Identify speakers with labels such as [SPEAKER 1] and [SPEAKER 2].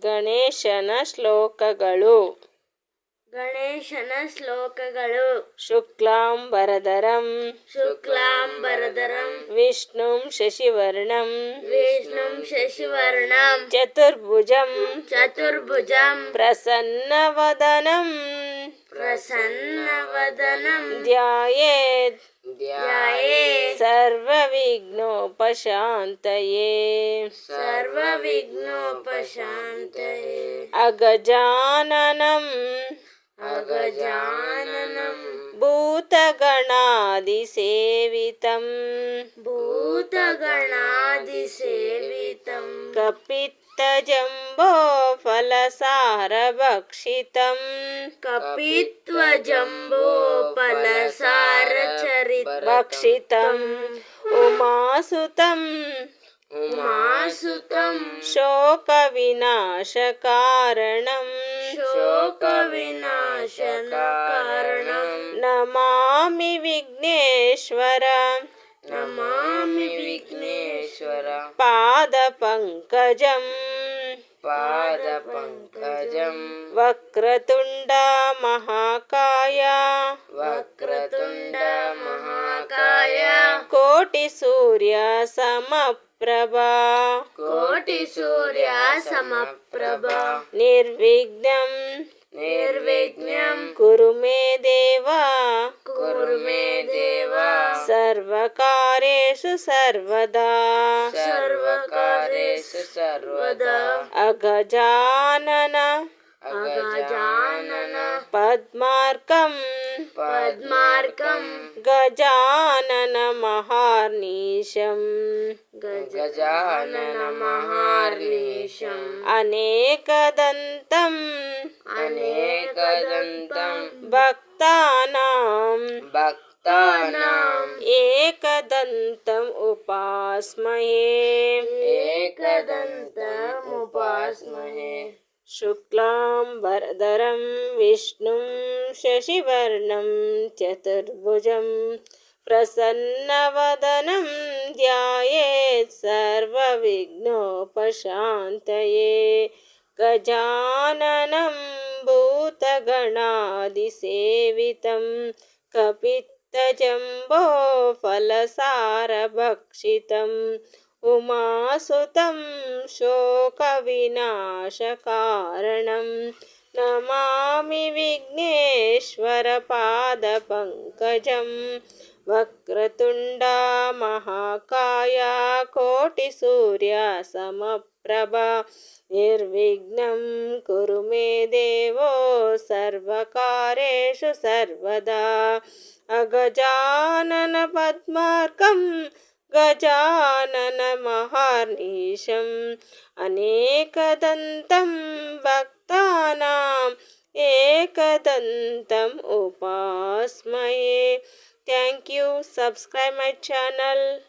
[SPEAKER 1] ಗಣೇಶನ ಶ್ಲೋಕಗಳು.
[SPEAKER 2] ಗಣೇಶನ ಶ್ಲೋಕಗಳು.
[SPEAKER 1] ಶುಕ್ಲಾಂಬರಧರಂ
[SPEAKER 2] ಶುಕ್ಲಾಂಬರಧರಂ
[SPEAKER 1] ವಿಷ್ಣುಂ ಶಶಿವರ್ಣಂ
[SPEAKER 2] ವಿಷ್ಣುಂ ಶಶಿವರ್ಣಂ
[SPEAKER 1] ಚತುರ್ಭುಜಂ
[SPEAKER 2] ಚತುರ್ಭುಜಂ
[SPEAKER 1] ಪ್ರಸನ್ನವದನಂ
[SPEAKER 2] ಪ್ರಸನ್ನವದನಂ
[SPEAKER 1] ಧ್ಯಾಯೇತ್
[SPEAKER 2] ಧ್ಯಾಯೇತ್
[SPEAKER 1] ಸರ್ವವಿಘ್ನೋಪಶಾಂತಯೇ
[SPEAKER 2] ಸರ್ವವಿಘ್ನೋಪಶಾಂತಯೇ
[SPEAKER 1] ಅಗಜಾನನಂ
[SPEAKER 2] ಅಗಜಾನನಂ
[SPEAKER 1] ಭೂತಗಣಾದಿಸೇವಿತಂ
[SPEAKER 2] ಭೂತಗಣಾದಿಸೇವಿತಂ
[SPEAKER 1] ಕಪಿತ್ತಜಂಬೋ ಫಲಸಾರಭಕ್ಷಿತಂ
[SPEAKER 2] ಕಪಿತ್ವಜಂಬೋ ಫಲಸಾರಚರಿತಂ
[SPEAKER 1] ಭಕ್ಷಿತಂ ಉಮಾಸುತಂ
[SPEAKER 2] ಉಮಾಸುತಂ
[SPEAKER 1] ಶೋಕವಿನಾಶಕಾರಣಂ
[SPEAKER 2] ಶೋಕವಿನಾಶಕಾರಣಂ
[SPEAKER 1] ನಮಾಮಿ ವಿಘ್ನೇಶ್ವರ
[SPEAKER 2] ನಮಾಮಿ ವಿಘ್ನೇಶ್ವರ
[SPEAKER 1] ಪಾದಪಂಕಜಂ
[SPEAKER 2] ಪಾದಪಂಕಜಂ
[SPEAKER 1] ವಕ್ರತುಂಡ ಮಹಾಕಾಯ
[SPEAKER 2] ವಕ್ರತುಂಡ ಮಹಾಕಾಯ
[SPEAKER 1] ಕೋಟಿ ಸೂರ್ಯ ಸಮಪ್ರಭಾ
[SPEAKER 2] ಕೋಟಿ ಸೂರ್ಯ ಸಮಪ್ರಭಾ
[SPEAKER 1] ನಿರ್ವಿಘ್ನಂ
[SPEAKER 2] ನಿರ್ವಿಘ್ನಂ
[SPEAKER 1] ಕುರು ಮೇ ದೇವ
[SPEAKER 2] ಕುರು ಮೇ ದೇವ
[SPEAKER 1] ಸರ್ವಕಾರ್ಯೇಷು ಸರ್ವದಾ
[SPEAKER 2] ಸರ್ವಕಾರ್ಯೇಷು ಸರ್ವದಾ
[SPEAKER 1] ಅಗಜಾನನ
[SPEAKER 2] ಅಗಜಾನನ
[SPEAKER 1] ಪದ್ಮಾರ್ಕಂ
[SPEAKER 2] ಪದ್ಮಾರ್ಕಂ
[SPEAKER 1] ಗಜಾನನ ಮಹಾರ್ನಿಶಂ
[SPEAKER 2] ಗಜಾನನ ಮಹಾರ್ನಿಶಂ
[SPEAKER 1] ಅನೇಕದಂತಂ
[SPEAKER 2] ಅನೇಕದಂತಂ
[SPEAKER 1] ಭಕ್ತಾನಾಂ
[SPEAKER 2] ಭಕ್ತಾನಾಂ
[SPEAKER 1] ಏಕದಂತಂ ಉಪಾಸ್ಮಹೇ
[SPEAKER 2] ಏಕದಂತಂ ಉಪಾಸ್ಮಹೇ
[SPEAKER 1] ಶುಕ್ಲಾಂಬರಧರಂ ವಿಷ್ಣುಂ ಶಶಿವರ್ಣಂ ಚತುರ್ಭುಜಂ ಪ್ರಸನ್ನವದನಂ ಧ್ಯಾಯೇತ್ ಸರ್ವವಿಘ್ನೋಪಶಾಂತಯೇ ಗಜಾನನಂ ಭೂತಗಣಾದಿಸೇವಿತಂ ಕಪಿತ್ತಜಂಬೋ ಫಲಸಾರಭಕ್ಷಿತಂ ಉಮಾಸುತಂ ಶೋಕವಿನಾಶಕಾರಣಂ ನಮಾಮಿ ವಿಘ್ನೇಶ್ವರ ಪಾದಪಂಕಜಂ ವಕ್ರತುಂಡ ಮಹಾಕಾಯ ಕೋಟಿ ಸೂರ್ಯ ಸಮಪ್ರಭಾ ನಿರ್ವಿಘ್ನಂ ಕುರು ಮೇ ದೇವೋ ಸರ್ವಕಾರ್ಯೇಷು ಸರ್ವದಾ ಅಗಜಾನನ ಪದ್ಮಾರ್ಕಂ Gajanana ಮಹಾರ್ನಿಶಂ ಅನೇಕದಂತಂ ಭಕ್ತಾನಾಂ ಏಕದಂತಂ ಉಪಾಸ್ಮಯೇ. Thank you. Subscribe my channel.